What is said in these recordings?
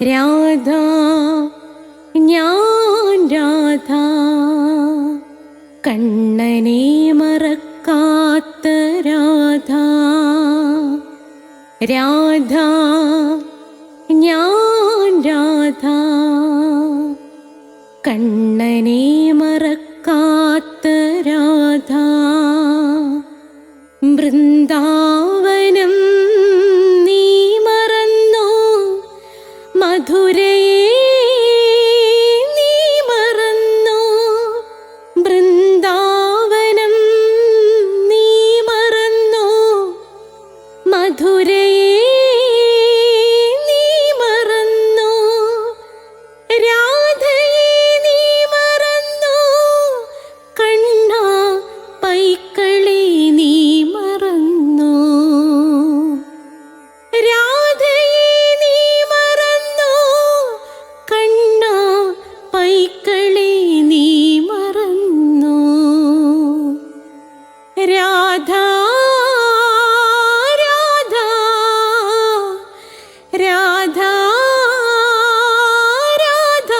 രാധ ഞാൻ രാധ കണ്ണനെ മറക്കാത്ത രാധ. രാധ ഞാൻ രാധ കണ്ണനെ മറക്കാത്ത രാധ. വൃന്ദാവനം നീ മറന്നോ, മധുരയെ നീ മറന്നോ. വൃന്ദാവനം നീ മറന്നോ, മധുരയെ നീ മറന്നോ. രാധയെ നീ മറന്നോ, കണ്ണാ പൈക്കളെ നീ മറന്നോ. രാധയെ നീ മറന്നോ, കണ്ണാ പൈക്കളെ നീ മറന്നോ. രാധ രാധ രാധ രാധ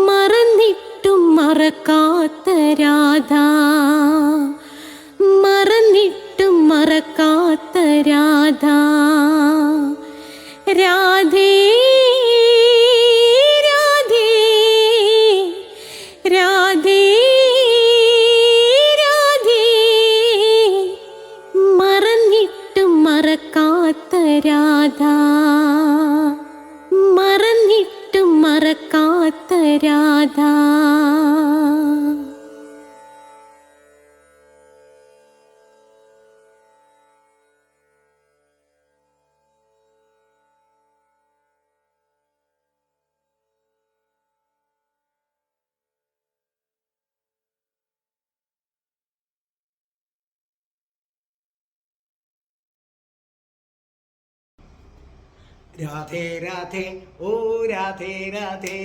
മറന്നിട്ടും മറക്കാത്ത രാധ. മറന്നിട്ടും മറക്കാത്ത രാധ. രാധേ രാധേ രാധേ രാധേ മറന്നിട്ടും മറക്കാത്ത രാധ. മറന്നിട്ടും മറക്കാത്ത രാധ. രാധേ രാധേ ഓ രാധേ രാധേ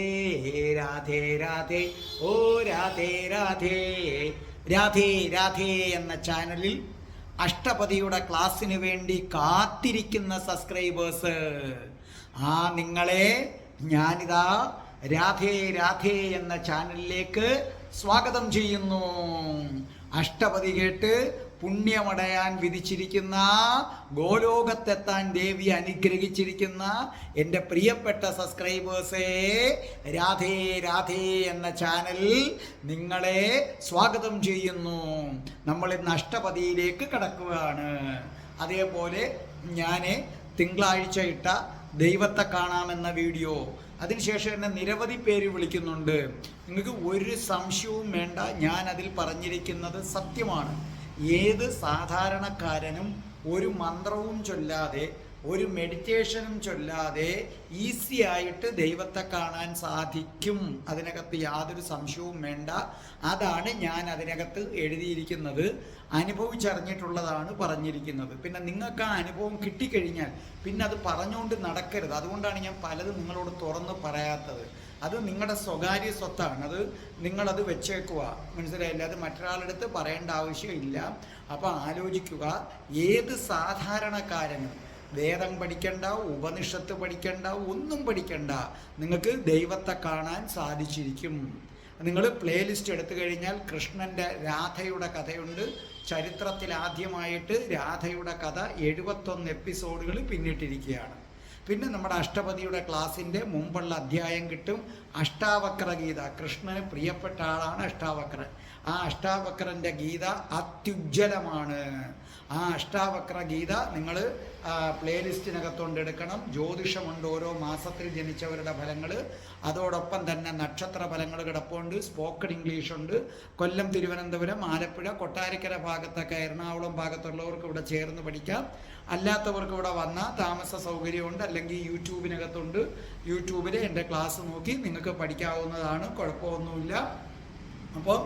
രാധേ രാധേ ഓ രാധേ രാധേ. രാധേ രാധേ എന്ന ചാനലിൽ അഷ്ടപതിയുടെ ക്ലാസ്സിന് വേണ്ടി കാത്തിരിക്കുന്ന സബ്സ്ക്രൈബേഴ്സ്, നിങ്ങളെ ഞാനിതാ രാധേ രാധേ എന്ന ചാനലിലേക്ക് സ്വാഗതം ചെയ്യുന്നു. അഷ്ടപതി കേട്ട് പുണ്യമടയാൻ വിധിച്ചിരിക്കുന്ന, ഗോലോകത്തെത്താൻ ദേവി അനുഗ്രഹിച്ചിരിക്കുന്ന എൻ്റെ പ്രിയപ്പെട്ട സബ്സ്ക്രൈബേഴ്സേ, രാധേ രാധേ എന്ന ചാനലിൽ നിങ്ങളെ സ്വാഗതം ചെയ്യുന്നു. നമ്മൾ ഇന്ന് അഷ്ടപതിയിലേക്ക് കടക്കുകയാണ്. അതേപോലെ ഞാൻ തിങ്കളാഴ്ച ഇട്ട ദൈവത്തെ കാണാമെന്ന വീഡിയോ, അതിനുശേഷം എന്നെ നിരവധി പേര് വിളിക്കുന്നുണ്ട്. നിങ്ങൾക്ക് ഒരു സംശയവും വേണ്ട, ഞാൻ അതിൽ പറഞ്ഞിരിക്കുന്നത് സത്യമാണ്. ഏത് സാധാരണക്കാരനും ഒരു മന്ത്രവും ചൊല്ലാതെ ഒരു മെഡിറ്റേഷനും ചൊല്ലാതെ ഈസി ആയിട്ട് ദൈവത്തെ കാണാൻ സാധിക്കും. അതിനകത്ത് യാതൊരു സംശയവും വേണ്ട. അതാണ് ഞാൻ അതിനകത്ത് എഴുതിയിരിക്കുന്നത്. അനുഭവിച്ചറിഞ്ഞിട്ടുള്ളതാണ് പറഞ്ഞിരിക്കുന്നത്. പിന്നെ നിങ്ങൾക്ക് ആ അനുഭവം കിട്ടിക്കഴിഞ്ഞാൽ പിന്നെ അത് പറഞ്ഞുകൊണ്ട് നടക്കരുത്. അതുകൊണ്ടാണ് ഞാൻ പലതും നിങ്ങളോട് തുറന്ന് പറയാത്തത്. അത് നിങ്ങളുടെ സ്വകാര്യ സ്വത്താണ്. അത് നിങ്ങളത് വെച്ചേക്കുക, മനസ്സിലായില്ല? അത് മറ്റൊരാളെടുത്ത് പറയേണ്ട ആവശ്യമില്ല. അപ്പോൾ ആലോചിക്കുക, ഏത് സാധാരണക്കാരനും വേദം പഠിക്കണ്ട, ഉപനിഷത്ത് പഠിക്കണ്ട, ഒന്നും പഠിക്കണ്ട, നിങ്ങൾക്ക് ദൈവത്തെ കാണാൻ സാധിച്ചിരിക്കും. നിങ്ങൾ പ്ലേലിസ്റ്റ് എടുത്തു കഴിഞ്ഞാൽ കൃഷ്ണൻ്റെ രാധയുടെ കഥയുണ്ട്. ചരിത്രത്തിൽ ആദ്യമായിട്ട് രാധയുടെ കഥ 71 എപ്പിസോഡുകൾ പിന്നിട്ടിരിക്കുകയാണ്. പിന്നെ നമ്മുടെ അഷ്ടപതിയുടെ ക്ലാസ്സിൻ്റെ മുമ്പുള്ള അധ്യായം കിട്ടും. അഷ്ടാവക്ര ഗീത, കൃഷ്ണന് പ്രിയപ്പെട്ട ആളാണ് അഷ്ടാവക്രൻ. ആ അഷ്ടാവക്രൻ്റെ ഗീത അത്യുജ്വലമാണ്. ആ അഷ്ടാവക്ര ഗീത നിങ്ങൾ പ്ലേലിസ്റ്റിനകത്തോണ്ട് എടുക്കണം. ജ്യോതിഷമുണ്ട്, ഓരോ മാസത്തിൽ ജനിച്ചവരുടെ ഫലങ്ങൾ. അതോടൊപ്പം തന്നെ നക്ഷത്ര ഫലങ്ങൾ കിടപ്പുണ്ട്. സ്പോക്കൺ ഇംഗ്ലീഷ് ഉണ്ട്. കൊല്ലം, തിരുവനന്തപുരം, ആലപ്പുഴ, കൊട്ടാരക്കര ഭാഗത്തൊക്കെ, എറണാകുളം ഭാഗത്തുള്ളവർക്ക് ഇവിടെ ചേർന്ന് പഠിക്കാം. അല്ലാത്തവർക്ക് ഇവിടെ വന്നാൽ താമസ സൗകര്യമുണ്ട്, അല്ലെങ്കിൽ യൂട്യൂബിനകത്തുണ്ട്. യൂട്യൂബിൽ എൻ്റെ ക്ലാസ് നോക്കി നിങ്ങൾക്ക് പഠിക്കാവുന്നതാണ്, കുഴപ്പമൊന്നുമില്ല. അപ്പോൾ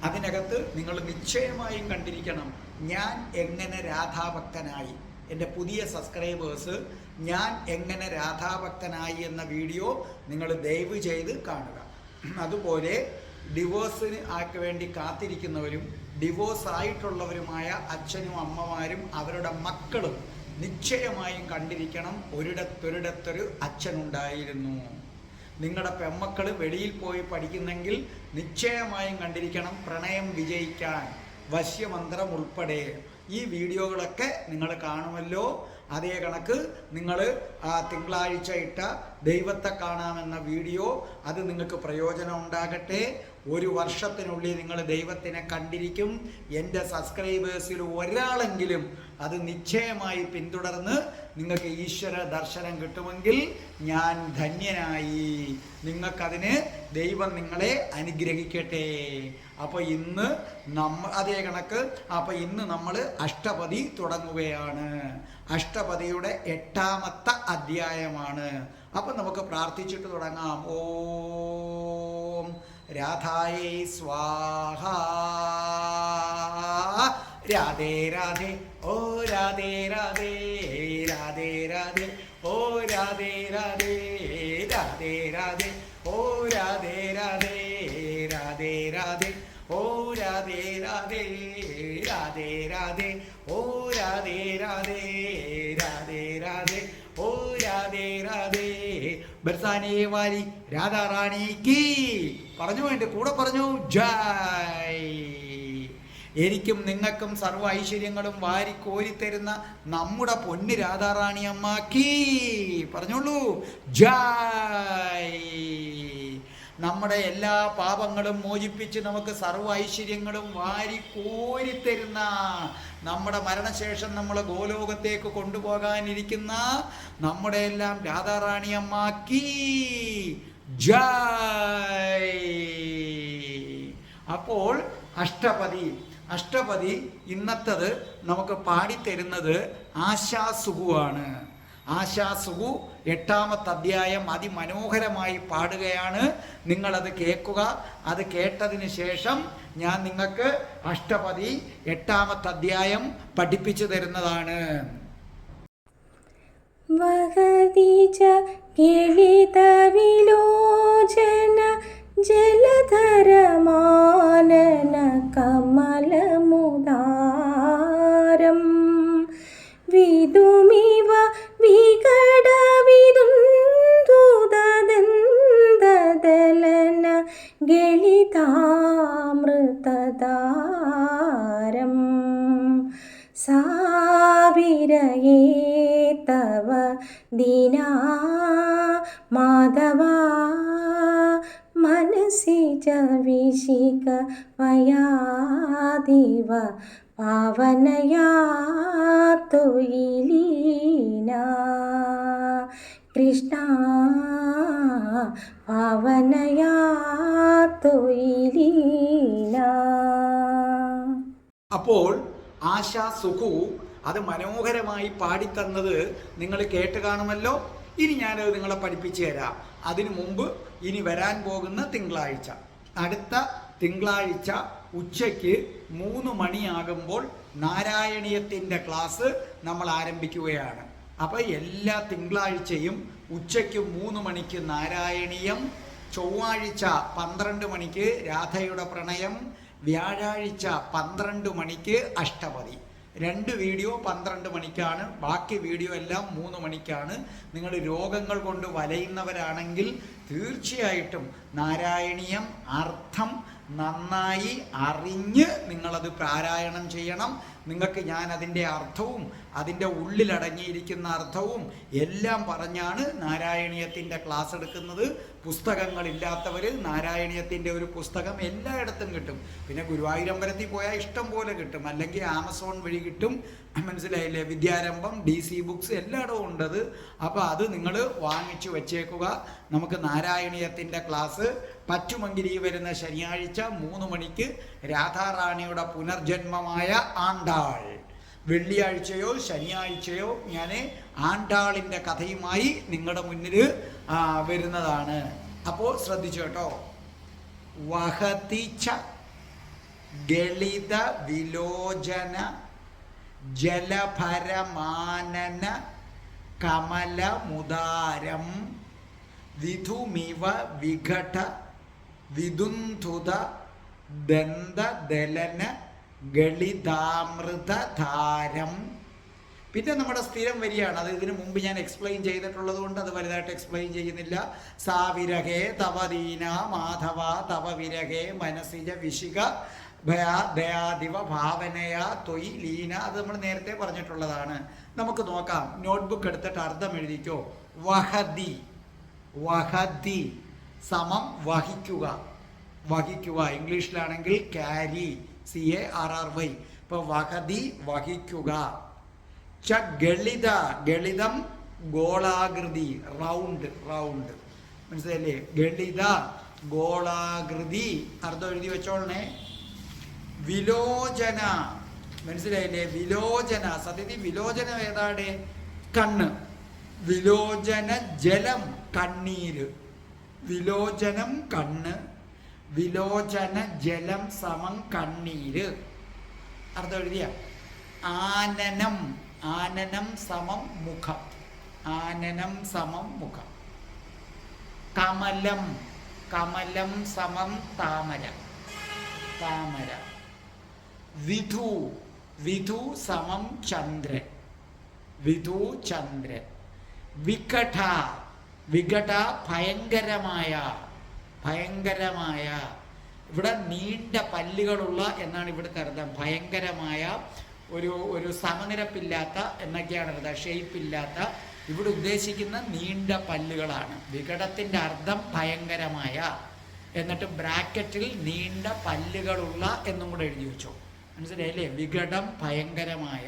അതിനകത്ത് നിങ്ങൾ നിശ്ചയമായും കണ്ടിരിക്കണം ഞാൻ എങ്ങനെ രാധാഭക്തനായി. എൻ്റെ പുതിയ സബ്സ്ക്രൈബേഴ്സ്, ഞാൻ എങ്ങനെ രാധാഭക്തനായി എന്ന വീഡിയോ നിങ്ങൾ ദയവ് ചെയ്ത് കാണുക. അതുപോലെ ഡിവോഴ്സിന് വേണ്ടി കാത്തിരിക്കുന്നവരും ഡിവോഴ്സ് ആയിട്ടുള്ളവരുമായ അച്ഛനും അമ്മമാരും അവരുടെ മക്കളും നിശ്ചയമായും കണ്ടിരിക്കണം. ഒരിടത്തൊരിടത്തൊരു അച്ഛനുണ്ടായിരുന്നു. നിങ്ങളുടെ പെമ്മക്കൾ വെളിയിൽ പോയി പഠിക്കുന്നെങ്കിൽ നിശ്ചയമായും കണ്ടിരിക്കണം. പ്രണയം വിജയിക്കാൻ വശ്യമന്ത്രം ഉൾപ്പെടെ ഈ വീഡിയോകളൊക്കെ നിങ്ങൾ കാണുമല്ലോ. അതേ കണക്ക് നിങ്ങൾ തിങ്കളാഴ്ച ഇട്ട ദൈവത്തെ കാണാമെന്ന വീഡിയോ, അത് നിങ്ങൾക്ക് പ്രയോജനം ഉണ്ടാകട്ടെ. ഒരു വർഷത്തിനുള്ളിൽ നിങ്ങൾ ദൈവത്തിനെ കണ്ടിരിക്കും. എൻ്റെ സബ്സ്ക്രൈബേഴ്സിൽ ഒരാളെങ്കിലും അത് നിശ്ചയമായി പിന്തുടർന്ന് നിങ്ങൾക്ക് ഈശ്വര ദർശനം കിട്ടുമെങ്കിൽ ഞാൻ ധന്യനായി. നിങ്ങൾക്കതിന് ദൈവം നിങ്ങളെ അനുഗ്രഹിക്കട്ടെ. അപ്പോൾ ഇന്ന് അതേ കണക്ക് ഇന്ന് നമ്മൾ അഷ്ടപതി തുടങ്ങുകയാണ്. അഷ്ടപതിയുടെ 8ാമത്തെ അധ്യായമാണ്. അപ്പം നമുക്ക് പ്രാർത്ഥിച്ചിട്ട് തുടങ്ങാം. ഓം രാധായേ സ്വാഹ. രാധേ രാധേ ഓ രാധേ രാധേ രാധേ രാധേ ഓ രാധേ രാധേ രാധേ രാധേ ഓ രാധേ രാധേ രാധേ രാധേ ഓ രാധേ രാധേ രാധേ രാധേ ഓ രാധേ രാധേ രാധേ രാധേ ഓ രാധേ രാധേ. ബർസാനെ വാരി രാധാ റാണി കീ. പറഞ്ഞു വേണ്ടി കൂടെ പറഞ്ഞു. ജയ്. എനിക്കും നിങ്ങൾക്കും സർവ്വ ഐശ്വര്യങ്ങളും വാരി കോരിത്തരുന്ന നമ്മുടെ പൊന്ന് രാധാറാണി അമ്മാക്കി പറഞ്ഞോളൂ. ജയ്. നമ്മുടെ എല്ലാ പാപങ്ങളും മോചിപ്പിച്ച് നമുക്ക് സർവ്വ ഐശ്വര്യങ്ങളും വാരി കോരിത്തരുന്ന, നമ്മുടെ മരണശേഷം നമ്മളെ ഗോലോകത്തേക്ക് കൊണ്ടുപോകാനിരിക്കുന്ന നമ്മുടെ എല്ലാം രാധാറാണി അമ്മാക്കി ജയ്. അപ്പോൾ അഷ്ടപതി ഇന്നത്തത് നമുക്ക് പാടിത്തരുന്നത് ആശാസുഖുവാണ്. ആശാസുഖു 8ാമത്തെ അധ്യായം അതിമനോഹരമായി പാടുകയാണ്. നിങ്ങളത് കേൾക്കുക. അത് കേട്ടതിന് ശേഷം ഞാൻ നിങ്ങൾക്ക് അഷ്ടപതി 8ാമത്തെ അധ്യായം പഠിപ്പിച്ചു തരുന്നതാണ്. വഹതിജ കേളിത വിലോചന ജലധരമാനന കമലമുദാരം വിദുമിവ വികട വിദുന്ദുദദന്തദലന ഗളിതാമൃതദാരം സാവിരയേ തവ ദീനാ മാധവ മനസി ച വിശിക വയാദിവ പാവനയാ തൊയിലീന കൃഷ്ണ പാവനയാ തൊയിലീന. അപ്പോൾ ആശാസുഖു അത് മനോഹരമായി പാടിത്തന്നത് നിങ്ങൾ കേട്ട് കാണുമല്ലോ. ഇനി ഞാനത് നിങ്ങളെ പഠിപ്പിച്ചു തരാം. അതിനു മുമ്പ് ഇനി വരാൻ പോകുന്ന തിങ്കളാഴ്ച, അടുത്ത തിങ്കളാഴ്ച ഉച്ചയ്ക്ക് 3 മണിയാകുമ്പോൾ നാരായണീയത്തിൻ്റെ ക്ലാസ് നമ്മൾ ആരംഭിക്കുകയാണ്. അപ്പോൾ എല്ലാ തിങ്കളാഴ്ചയും ഉച്ചയ്ക്ക് 3 മണിക്ക് നാരായണീയം, ചൊവ്വാഴ്ച 12 മണിക്ക് രാധയുടെ പ്രണയം, വ്യാഴാഴ്ച 12 മണിക്ക് അഷ്ടപതി. 2 വീഡിയോ 12 മണിക്കാണ്, ബാക്കി വീഡിയോ എല്ലാം 3 മണിക്കാണ്. നിങ്ങൾ രോഗങ്ങൾ കൊണ്ട് വലയുന്നവരാണെങ്കിൽ തീർച്ചയായിട്ടും നാരായണീയം അർത്ഥം നന്നായി അറിഞ്ഞ് നിങ്ങളത് പാരായണം ചെയ്യണം. നിങ്ങൾക്ക് ഞാൻ അതിൻ്റെ അർത്ഥവും അതിൻ്റെ ഉള്ളിലടങ്ങിയിരിക്കുന്ന അർത്ഥവും എല്ലാം പറഞ്ഞാണ് നാരായണീയത്തിൻ്റെ ക്ലാസ് എടുക്കുന്നത്. പുസ്തകങ്ങളില്ലാത്തവർ നാരായണീയത്തിൻ്റെ ഒരു പുസ്തകം എല്ലായിടത്തും കിട്ടും. പിന്നെ ഗുരുവായൂരമ്പലത്തിൽ പോയാൽ ഇഷ്ടം പോലെ കിട്ടും, അല്ലെങ്കിൽ ആമസോൺ വഴി കിട്ടും. മനസ്സിലായില്ലേ? വിദ്യാരംഭം, DC ബുക്സ് എല്ലായിടവും ഉണ്ടത്. അപ്പോൾ അത് നിങ്ങൾ വാങ്ങിച്ചു വച്ചേക്കുക. നമുക്ക് നാരായണീയത്തിൻ്റെ ക്ലാസ് പറ്റുമെങ്കിൽ ഈ വരുന്ന ശനിയാഴ്ച 3 മണിക്ക് രാധാറാണിയുടെ പുനർജന്മമായ ആണ്ടാൾ, വെള്ളിയാഴ്ചയോ ശനിയാഴ്ചയോ ഞാൻ ആണ്ടാളിൻ്റെ കഥയുമായി നിങ്ങളുടെ മുന്നിൽ വരുന്നതാണ്. അപ്പോൾ ശ്രദ്ധിച്ചു കേട്ടോ. വഹതിച്ച ഗളിത വിലോചന ജലഭരമാനന കമലമുദാരം വിധുമിവ വിഘട വിദുന്ധുത ദന്തദലന ഗളിതാമൃതധാരം പിന്നെ നമ്മുടെ സ്ഥിരം വരികയാണ്, അത് ഇതിനു മുമ്പ് ഞാൻ എക്സ്പ്ലെയിൻ ചെയ്തിട്ടുള്ളത് കൊണ്ട് അത് വലുതായിട്ട് എക്സ്പ്ലെയിൻ ചെയ്യുന്നില്ല. സാ വിരഹേ തവ ദീന മാധവ തവ വിരഹേ മനസിജ വിശിക ദയാദിവ ഭാവനയ തൊയ് ലീന. അത് നമ്മൾ നേരത്തെ പറഞ്ഞിട്ടുള്ളതാണ്. നമുക്ക് നോക്കാം. നോട്ട്ബുക്ക് എടുത്തിട്ട് അർത്ഥം എഴുതിക്കോ. വഹദി, വഹദി സമം വഹിക്കുക, വഹിക്കുക. ഇംഗ്ലീഷിലാണെങ്കിൽ ക്യാരി, CARRY. ഇപ്പൊ വഹദി വഹിക്കുക. ച ഗളിത, ഗളിതം ഗോളാകൃതി, റൗണ്ട്, റൗണ്ട്. മനസ്സിലല്ലേ? ഗളിത ഗോളാകൃതി. അർത്ഥം എഴുതി വെച്ചോളണേ. വിലോചന, മനസ്സിലായില്ലേ? വിലോചന, സത്യത്തിൽ വിലോചനം ഏതാണ്? കണ്ണ്. വിലോചന ജലം, കണ്ണീര്. വിലോചനം കണ്ണ്, വിലോചന ജലം സമം കണ്ണീര്. അർത്ഥം എഴുതിയ. ആനനം, ആനനം സമം മുഖം, ആനനം സമം മുഖം. കമലം, കമലം സമം താമര, താമര. വിധു, വിധു സമം ചന്ദ്രൻ, വിധു ചന്ദ്രൻ. വികട, വികട ഭയങ്കരമായ, ഭയങ്കരമായ. ഇവിടെ നീണ്ട പല്ലുകളുള്ള എന്നാണ് ഇവിടുത്തെ അർത്ഥം. ഭയങ്കരമായ, ഒരു സമനിരപ്പില്ലാത്ത എന്നൊക്കെയാണ് അർത്ഥം, ഷേപ്പില്ലാത്ത. ഇവിടെ ഉദ്ദേശിക്കുന്ന നീണ്ട പല്ലുകളാണ്. വികടത്തിൻ്റെ അർത്ഥം ഭയങ്കരമായ, എന്നിട്ട് ബ്രാക്കറ്റിൽ നീണ്ട പല്ലുകളുള്ള എന്നും കൂടെ എഴുതി വെച്ചോ. മനസ്സിലായില്ലേ? വികടം ഭയങ്കരമായ,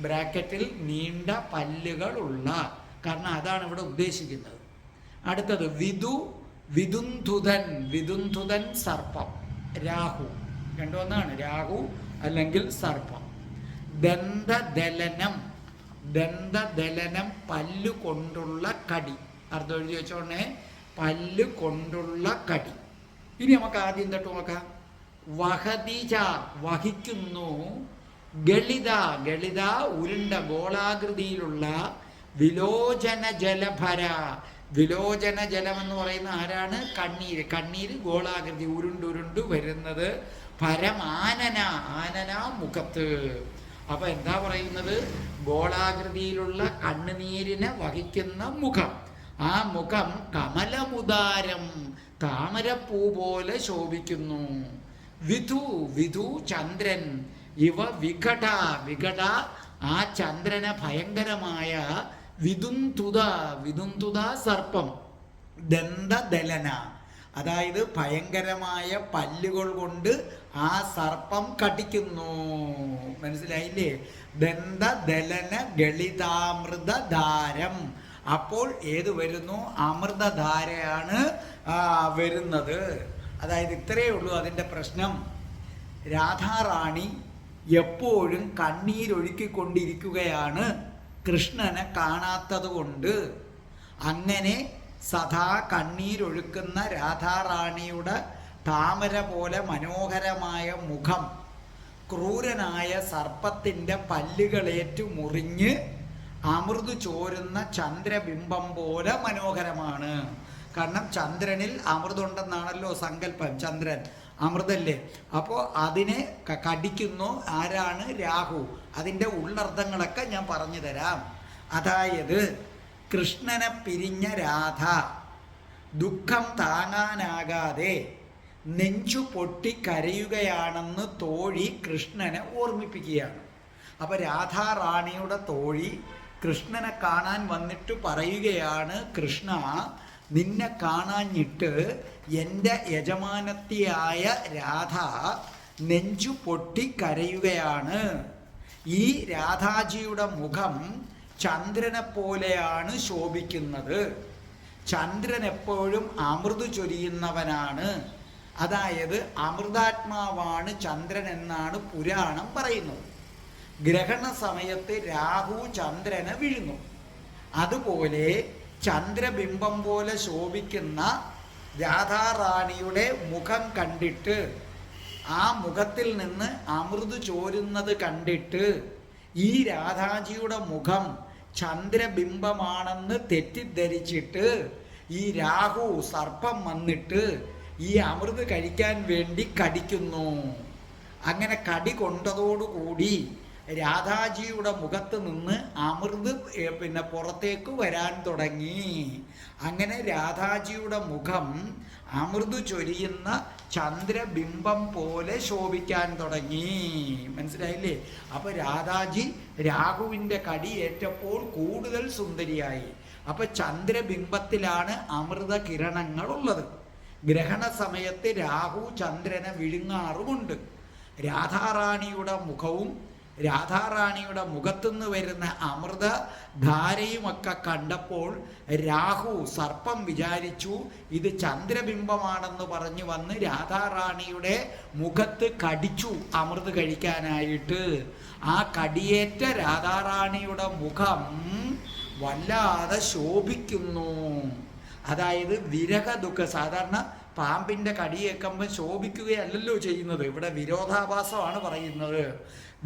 ബ്രാക്കറ്റിൽ നീണ്ട പല്ലുകളുള്ള. കാരണം അതാണ് ഇവിടെ ഉദ്ദേശിക്കുന്നത്. അടുത്തത് വിധു, വിദുന്ധുതൻ, വിദുന്ധുതൻ സർപ്പം, രാഹു. രണ്ടൊന്നാണ്, രാഹു അല്ലെങ്കിൽ സർപ്പം. ദന്തദലനം, ദന്തദലനം പല്ലു കൊണ്ടുള്ള കടി. അർത്ഥം എഴുതി വെച്ചോണേ. പല്ലു കൊണ്ടുള്ള കടി. ഇനി നമുക്ക് ആദ്യം തൊട്ട് നോക്കാം. വഹദിജ വഹിക്കുന്നു. ഗളിത, ഗളിത ഉരുണ്ട ഗോളാകൃതിയിലുള്ള. വിലോചന ജലഭര, വിലോചന ജലം എന്ന് പറയുന്ന ആരാണ്? കണ്ണീര്. കണ്ണീര് ഗോളാകൃതി ഉരുണ്ടുരുണ്ടു വരുന്നത്. ഭരം ആനന, ആനന മുഖത്ത്. അപ്പൊ എന്താ പറയുന്നത്? ഗോളാകൃതിയിലുള്ള കണ്ണുനീരിനെ വഹിക്കുന്ന മുഖം. ആ മുഖം കമലമുദാരം, താമരപ്പൂ പോലെ ശോഭിക്കുന്നു. വിധു, വിധു ചന്ദ്രൻ. ഇവ വികട, വികട ആ ചന്ദ്രന ഭയങ്കരമായ. വിദുന്തുത, വിദുന്തുത സർപ്പം. ദന്തദലന, അതായത് ഭയങ്കരമായ പല്ലുകൾ കൊണ്ട് ആ സർപ്പം കടിക്കുന്നു. മനസ്സിലായില്ലേ? ദന്തദലന ഗളിതാമൃതധാരം. അപ്പോൾ ഏത് വരുന്നു? അമൃതധാരയാണ് വരുന്നത്. അതായത് ഇത്രയേ ഉള്ളൂ അതിൻ്റെ പ്രശ്നം. രാധാറാണി എപ്പോഴും കണ്ണീരൊഴുക്കിക്കൊണ്ടിരിക്കുകയാണ് കൃഷ്ണനെ കാണാത്തത് കൊണ്ട്. അങ്ങനെ സദാ കണ്ണീരൊഴുക്കുന്ന രാധാറാണിയുടെ താമര പോലെ മനോഹരമായ മുഖം ക്രൂരനായ സർപ്പത്തിൻ്റെ പല്ലുകളേറ്റു മുറിഞ്ഞ് അമൃത് ചോരുന്ന ചന്ദ്രബിംബം പോലെ മനോഹരമാണ്. കാരണം ചന്ദ്രനിൽ അമൃതുണ്ടെന്നാണല്ലോ സങ്കല്പം. ചന്ദ്രൻ അമൃതല്ലേ. അപ്പോൾ അതിനെ കടിക്കുന്നു ആരാണ്? രാഹു. അതിൻ്റെ ഉള്ളർത്ഥങ്ങളൊക്കെ ഞാൻ പറഞ്ഞു തരാം. അതായത് കൃഷ്ണനെ പിരിഞ്ഞ രാധ ദുഃഖം താങ്ങാനാകാതെ നെഞ്ചു പൊട്ടി കരയുകയാണെന്ന് തോഴി കൃഷ്ണനെ ഓർമ്മിപ്പിക്കുകയാണ്. അപ്പോൾ രാധാറാണിയുടെ തോഴി കൃഷ്ണനെ കാണാൻ വന്നിട്ട് പറയുകയാണ്, കൃഷ്ണ, നിന്നെ കാണാഞ്ഞിട്ട് എൻ്റെ യജമാനത്തിയായ രാധ നെഞ്ചു പൊട്ടി കരയുകയാണ്. ഈ രാധാജിയുടെ മുഖം ചന്ദ്രനെ പോലെയാണ് ശോഭിക്കുന്നത്. ചന്ദ്രൻ എപ്പോഴും അമൃത് ചൊരിയുന്നവനാണ്. അതായത് അമൃതാത്മാവാണ് ചന്ദ്രൻ എന്നാണ് പുരാണം പറയുന്നത്. ഗ്രഹണ സമയത്ത് രാഹു ചന്ദ്രനെ വിഴുങ്ങും. അതുപോലെ ചന്ദ്രബിംബം പോലെ ശോഭിക്കുന്ന രാധാറാണിയുടെ മുഖം കണ്ടിട്ട്, ആ മുഖത്തിൽ നിന്ന് അമൃത് ചോരുന്നത് കണ്ടിട്ട് ഈ രാധാജിയുടെ മുഖം ചന്ദ്രബിംബമാണെന്ന് തെറ്റിദ്ധരിച്ചിട്ട് ഈ രാഹു സർപ്പം വന്നിട്ട് ഈ അമൃത് കഴിക്കാൻ വേണ്ടി കടിക്കുന്നു. അങ്ങനെ കടി കൊണ്ടതോടുകൂടി രാധാജിയുടെ മുഖത്ത് നിന്ന് അമൃത് പിന്നെ പുറത്തേക്ക് വരാൻ തുടങ്ങി. അങ്ങനെ രാധാജിയുടെ മുഖം അമൃത് ചൊരിയുന്ന ചന്ദ്രബിംബം പോലെ ശോഭിക്കാൻ തുടങ്ങി. മനസ്സിലായില്ലേ? അപ്പൊ രാധാജി രാഹുവിൻ്റെ കടിയേറ്റപ്പോൾ കൂടുതൽ സുന്ദരിയായി. അപ്പൊ ചന്ദ്രബിംബത്തിലാണ് അമൃത കിരണങ്ങൾ ഉള്ളത്. ഗ്രഹണ സമയത്ത് രാഹു ചന്ദ്രനെ വിഴുങ്ങാറുമുണ്ട്. രാധാറാണിയുടെ മുഖവും രാധാറാണിയുടെ മുഖത്തുനിന്ന് വരുന്ന അമൃത ധാരയുമൊക്കെ കണ്ടപ്പോൾ രാഹു സർപ്പം വിചാരിച്ചു ഇത് ചന്ദ്രബിംബമാണെന്ന് പറഞ്ഞു വന്ന് രാധാറാണിയുടെ മുഖത്ത് കടിച്ചു അമൃത് കഴിക്കാനായിട്ട്. ആ കടിയേറ്റ രാധാറാണിയുടെ മുഖം വല്ലാതെ ശോഭിക്കുന്നു. അതായത് വിരഹ ദുഃഖ, സാധാരണ പാമ്പിൻ്റെ കടിയേക്കുമ്പോൾ ശോഭിക്കുകയല്ലല്ലോ ചെയ്യുന്നത്, ഇവിടെ വിരോധാഭാസമാണ് പറയുന്നത്.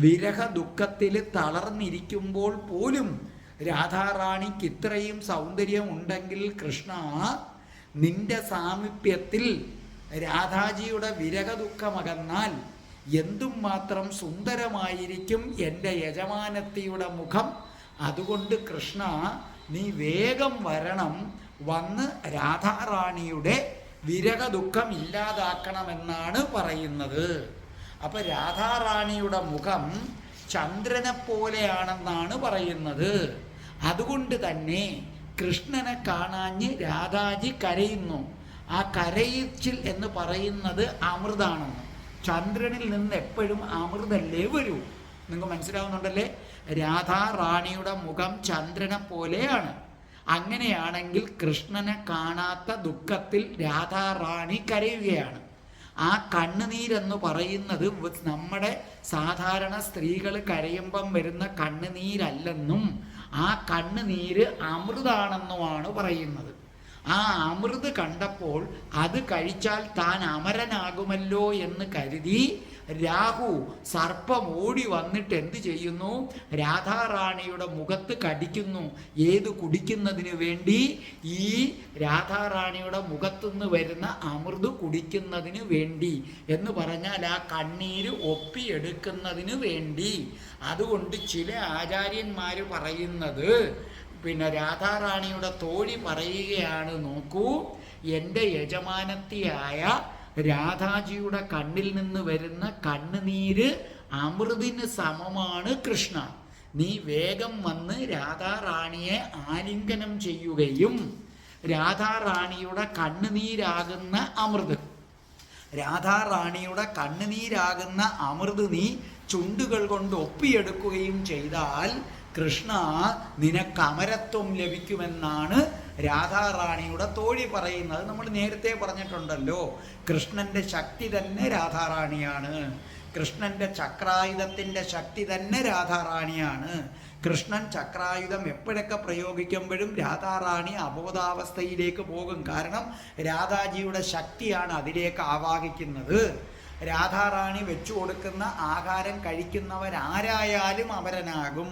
വിരഹ ദുഃഖത്തിൽ തളർന്നിരിക്കുമ്പോൾ പോലും രാധാറാണിക്ക് ഇത്രയും സൗന്ദര്യം ഉണ്ടെങ്കിൽ കൃഷ്ണ, നിന്റെ സാമീപ്യത്തിൽ രാധാജിയുടെ വിരഹ ദുഃഖമകന്നാൽ എന്തും മാത്രം സുന്ദരമായിരിക്കും എൻ്റെ യജമാനത്തിയുടെ മുഖം. അതുകൊണ്ട് കൃഷ്ണ, നീ വേഗം വരണം, വന്ന് രാധാറാണിയുടെ വിരഹ ദുഃഖം ഇല്ലാതാക്കണമെന്നാണ് പറയുന്നത്. അപ്പൊ രാധാറാണിയുടെ മുഖം ചന്ദ്രനെ പോലെയാണെന്നാണ് പറയുന്നത്. അതുകൊണ്ട് തന്നെ കൃഷ്ണനെ കാണാഞ്ഞ് രാധാജി കരയുന്നു. ആ കരയിച്ചിൽ എന്ന് പറയുന്നത് അമൃതാണെന്ന്. ചന്ദ്രനിൽ നിന്ന് എപ്പോഴും അമൃതല്ലേ വരൂ. നിങ്ങൾക്ക് മനസ്സിലാവുന്നുണ്ടല്ലേ? രാധാറാണിയുടെ മുഖം ചന്ദ്രനെ പോലെയാണ്. അങ്ങനെയാണെങ്കിൽ കൃഷ്ണനെ കാണാത്ത ദുഃഖത്തിൽ രാധാറാണി കരയുകയാണ്. ആ കണ്ണുനീരെന്ന് പറയുന്നത് നമ്മുടെ സാധാരണ സ്ത്രീകൾ കരയുമ്പം വരുന്ന കണ്ണുനീരല്ലെന്നും ആ കണ്ണുനീര് അമൃതാണെന്നുമാണ് പറയുന്നത്. ആ അമൃത് കണ്ടപ്പോൾ അത് കഴിച്ചാൽ താൻ അമരനാകുമല്ലോ എന്ന് കരുതി രാഹു സർപ്പം ഓടി വന്നിട്ട് എന്ത് ചെയ്യുന്നു? രാധാറാണിയുടെ മുഖത്ത് കടിക്കുന്നു. ഏത് കുടിക്കുന്നതിന് വേണ്ടി? ഈ രാധാറാണിയുടെ മുഖത്തുനിന്ന് വരുന്ന അമൃത് കുടിക്കുന്നതിന് വേണ്ടി. എന്ന് പറഞ്ഞാൽ ആ കണ്ണീര് ഒപ്പിയെടുക്കുന്നതിന് വേണ്ടി. അതുകൊണ്ട് ചില ആചാര്യന്മാർ പറയുന്നത്, പിന്നെ രാധാറാണിയുടെ തോഴി പറയുകയാണ്, നോക്കൂ, എൻ്റെ യജമാനത്തിയായ രാധാജിയുടെ കണ്ണിൽ നിന്ന് വരുന്ന കണ്ണുനീര് അമൃതിന് സമമാണ് കൃഷ്ണ. നീ വേഗം വന്ന് രാധാറാണിയെ ആലിംഗനം ചെയ്യുകയും രാധാറാണിയുടെ കണ്ണുനീരാകുന്ന അമൃത്, രാധാറാണിയുടെ കണ്ണുനീരാകുന്ന അമൃത് നീ ചുണ്ടുകൾ കൊണ്ട് ഒപ്പിയെടുക്കുകയും ചെയ്താൽ കൃഷ്ണ, നിനക്ക് അമരത്വം ലഭിക്കുമെന്നാണ് രാധാറാണിയുടെ തോഴി പറയുന്നത്. നമ്മൾ നേരത്തെ പറഞ്ഞിട്ടുണ്ടല്ലോ, കൃഷ്ണന്റെ ശക്തി തന്നെ രാധാറാണിയാണ്. കൃഷ്ണന്റെ ചക്രായുധത്തിൻ്റെ ശക്തി തന്നെ രാധാറാണിയാണ്. കൃഷ്ണൻ ചക്രായുധം എപ്പോഴൊക്കെ പ്രയോഗിക്കുമ്പോഴും രാധാറാണി അബോധാവസ്ഥയിലേക്ക് പോകും. കാരണം രാധാജിയുടെ ശക്തിയാണ് അതിലേക്ക് ആവാഹിക്കുന്നത്. രാധാറാണി വെച്ചു കൊടുക്കുന്ന ആഹാരം കഴിക്കുന്നവരാരായാലും അമരനാകും.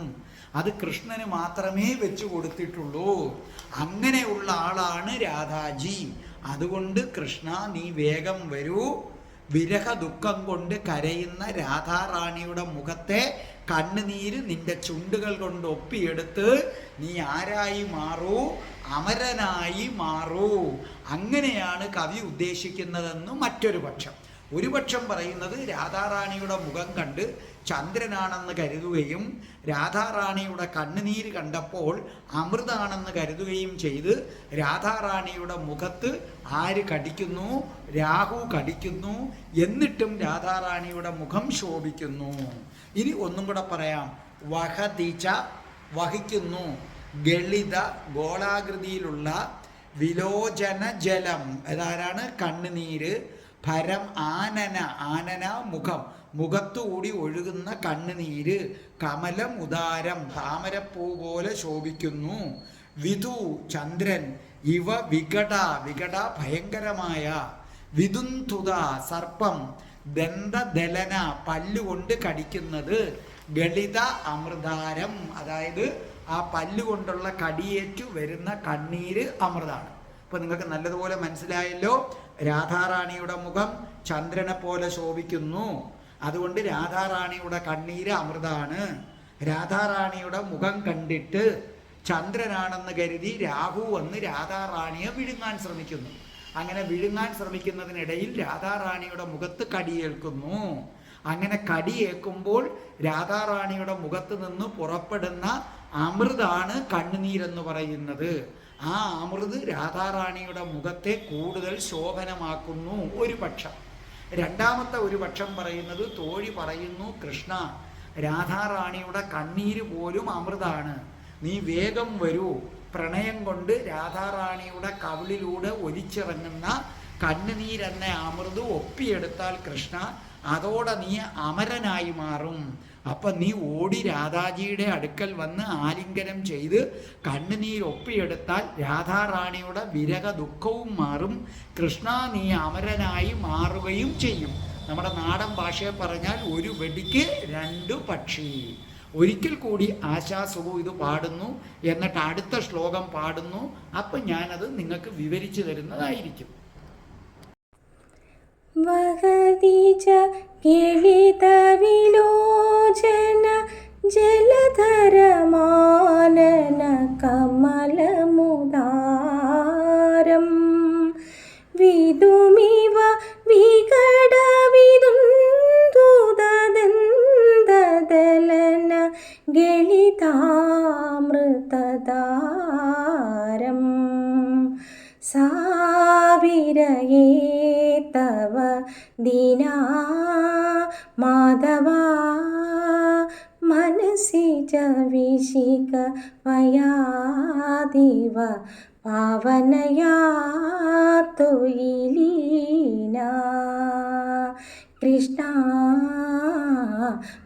അത് കൃഷ്ണന് മാത്രമേ വെച്ചു കൊടുത്തിട്ടുള്ളൂ. അങ്ങനെയുള്ള ആളാണ് രാധാജി. അതുകൊണ്ട് കൃഷ്ണ, നീ വേഗം വരൂ. വിരഹ ദുഃഖം കൊണ്ട് കരയുന്ന രാധാറാണിയുടെ മുഖത്തെ കണ്ണുനീര് നിന്റെ ചുണ്ടുകൾ കൊണ്ട് ഒപ്പിയെടുത്ത് നീ ആരായി മാറൂ? അമരനായി മാറൂ. അങ്ങനെയാണ് കവി ഉദ്ദേശിക്കുന്നതെന്ന് മറ്റൊരു പക്ഷം. ഒരു പക്ഷം പറയുന്നത് രാധാറാണിയുടെ മുഖം കണ്ട് ചന്ദ്രനാണെന്ന് കരുതുകയും രാധാറാണിയുടെ കണ്ണുനീര് കണ്ടപ്പോൾ അമൃതാണെന്ന് കരുതുകയും ചെയ്ത് രാധാറാണിയുടെ മുഖത്ത് ആര് കടിക്കുന്നു? രാഹു കടിക്കുന്നു. എന്നിട്ടും രാധാറാണിയുടെ മുഖം ശോഭിക്കുന്നു. ഇനി ഒന്നും കൂടെ പറയാം. വഹതിച്ച, വഹിക്കുന്നു. ഗളിത, ഗോളാകൃതിയിലുള്ള വിലോചന ജലം, അതാരാണ്? കണ്ണുനീര്. ഭരം, ആനന, ആനന മുഖം, മുഖത്തുകൂടി ഒഴുകുന്ന കണ്ണുനീര്. കമലം, ഉദാരം, താമരപ്പൂ പോലെ ശോഭിക്കുന്നു. വിധു, ചന്ദ്രൻ. ഇവ വികട, വികട ഭയങ്കരമായ. വിദുന്തുത, സർപ്പം. ദന്തദലന, പല്ലുകൊണ്ട് കടിക്കുന്നത്. ഗളിത, അമൃതാരം, അതായത് ആ പല്ലുകൊണ്ടുള്ള കടിയേറ്റു വരുന്ന കണ്ണീര് അമൃതാണ്. അപ്പോൾ നിങ്ങൾക്ക് നല്ലതുപോലെ മനസ്സിലായല്ലോ. രാധാറാണിയുടെ മുഖം ചന്ദ്രനെ പോലെ ശോഭിക്കുന്നു. അതുകൊണ്ട് രാധാറാണിയുടെ കണ്ണീര് അമൃതാണ്. രാധാറാണിയുടെ മുഖം കണ്ടിട്ട് ചന്ദ്രനാണെന്ന് കരുതി രാഹു വന്ന് രാധാറാണിയെ വിഴുങ്ങാൻ ശ്രമിക്കുന്നു. അങ്ങനെ വിഴുങ്ങാൻ ശ്രമിക്കുന്നതിനിടയിൽ രാധാറാണിയുടെ മുഖത്ത് കടിയേൽക്കുന്നു. അങ്ങനെ കടിയേൽക്കുമ്പോൾ രാധാറാണിയുടെ മുഖത്ത് നിന്ന് പുറപ്പെടുന്ന അമൃതാണ് കണ്ണുനീരെന്ന് പറയുന്നത്. ആ അമൃത് രാധാറാണിയുടെ മുഖത്തെ കൂടുതൽ ശോഭനമാക്കുന്നു ഒരു പക്ഷം. രണ്ടാമത്തെ ഒരു പക്ഷം പറയുന്നത്, തോഴി പറയുന്നു, കൃഷ്ണ, രാധാറാണിയുടെ കണ്ണീര് പോലും അമൃതാണ്, നീ വേഗം വരൂ. പ്രണയം കൊണ്ട് രാധാറാണിയുടെ കവിളിലൂടെ ഒലിച്ചിറങ്ങുന്ന കണ്ണുനീരെന്ന അമൃത് ഒപ്പിയെടുത്താൽ കൃഷ്ണ, അതോടെ നീ അമരനായി മാറും. അപ്പം നീ ഓടി രാധാജിയുടെ അടുക്കൽ വന്ന് ആലിംഗനം ചെയ്ത് കണ്ണുനീരൊപ്പിയെടുത്താൽ രാധാറാണിയുടെ വിരഹ ദുഃഖവും മാറും. കൃഷ്ണ, നീ അമരനായി മാറുകയും ചെയ്യും. നമ്മുടെ നാടൻ ഭാഷയെ പറഞ്ഞാൽ ഒരു വെടിക്ക് രണ്ടു പക്ഷി. ഒരിക്കൽ കൂടി ആശാസുഖു ഇത് പാടുന്നു, എന്നിട്ട് അടുത്ത ശ്ലോകം പാടുന്നു. അപ്പം ഞാനത് നിങ്ങൾക്ക് വിവരിച്ചു തരുന്നതായിരിക്കും. വഹതിച കിളിതവിലോചന ജലധരമാനന കമലമുദാരം വിദുമിവ വികടവിദുന്ദുദന്തദലന ഗളിതാമൃതദാരം സാവിരയേ തവ ദീനാ മാധവാ മനസി ച വിശിക വയാദിവ പാവനയാ തൊയിലീനാ കൃഷ്ണ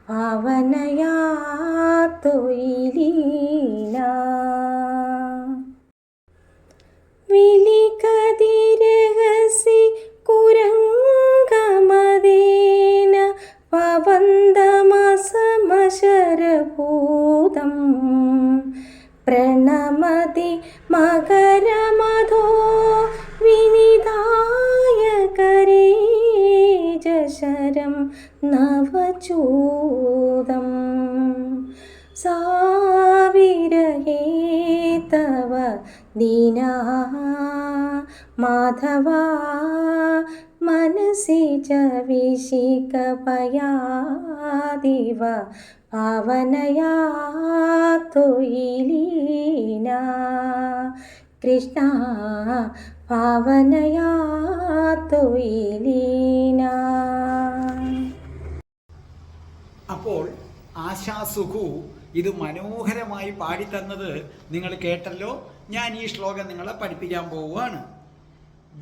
പാവനയാ തൊയിലീനാ വിളികതിരഹസി കുരംഗമദേന പവന്തമസമശരഭൂതം പ്രണമതി മകരമധോ വിനിധായ കരേജശരം നവചൂതം സാവിരഹേ തവ ദീനാ മാധവാ മനസി ച വിശിക ഭയാദിവ പാവനയാ തൊയിലീനാ കൃഷ്ണ പാവനയാ തൊയിലീനാ. അപ്പോൾ ആശാസുഖു ഇത് മനോഹരമായി പാടിത്തന്നത് നിങ്ങൾ കേട്ടല്ലോ. ഞാൻ ഈ ശ്ലോകം നിങ്ങളെ പഠിപ്പിക്കാൻ പോവുകയാണ്.